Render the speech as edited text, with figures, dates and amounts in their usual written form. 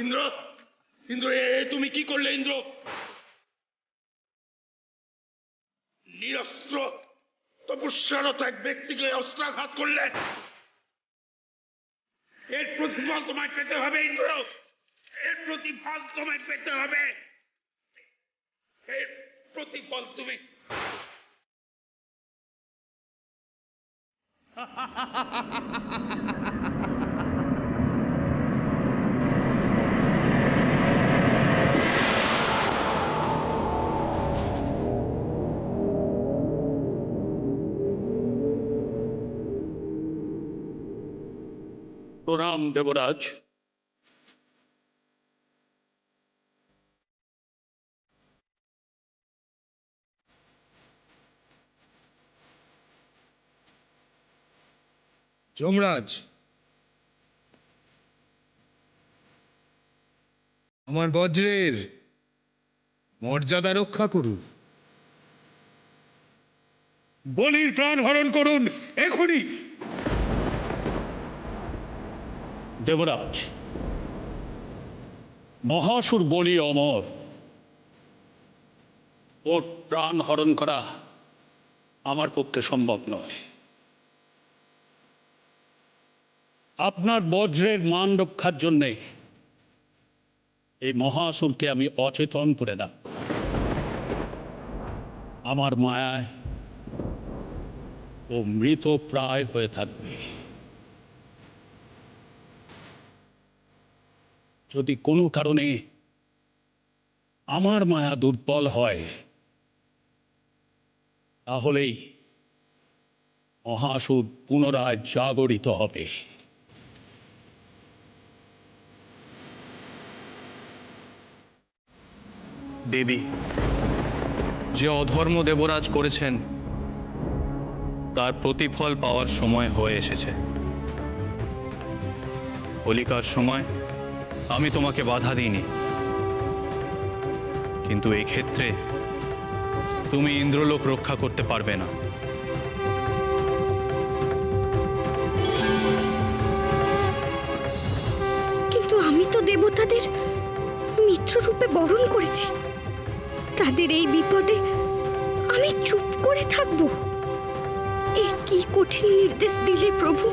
ইন্দ্র, ইন্দ্র, তুমি কি করলে ইন্দ্র? নিরস্ত্র তপস্যারত এক ব্যক্তিকে অস্ত্রাঘাত করলে, এর প্রতিফল তোমায় পেতে হবে ইন্দ্র, এর প্রতিফল তোমায় পেতে হবে, এর প্রতিফল তুমি। প্রণাম দেবরাজ। যমরাজ, আমার বজ্রের মর্যাদা রক্ষা করুন। বলির প্রাণ হরণ করুন এখনই। দেবরাজ, মহাসুর বলি অমর, ওর প্রাণ হরণ করা আমার পক্ষে সম্ভব নয়। আপনার বজ্রের মান রক্ষার জন্যে এই মহাসুরকে আমি অচেতন করে দাও। আমার মায়ায় ও মৃত প্রায় হয়ে থাকবে। যদি কোনো কারণে আমার মায়া দুর্বল হয়, তাহলেই মহাসুর পুনরায় জাগরিত হবে। দেবী, যে অধর্ম দেবরাজ করেছেন তার প্রতিফল পাওয়ার সময় হয়ে এসেছে। হোলিকার সময় আমি তোমাকে বাধা দিইনি, কিন্তু এই ক্ষেত্রে তুমি ইন্দ্রলোক রক্ষা করতে পারবে না। কিন্তু আমি তো দেবতাদের মিত্র রূপে বরণ করেছি, তাদের এই বিপদে আমি চুপ করে থাকবো? এ কি কঠিন নির্দেশ দিলে প্রভু।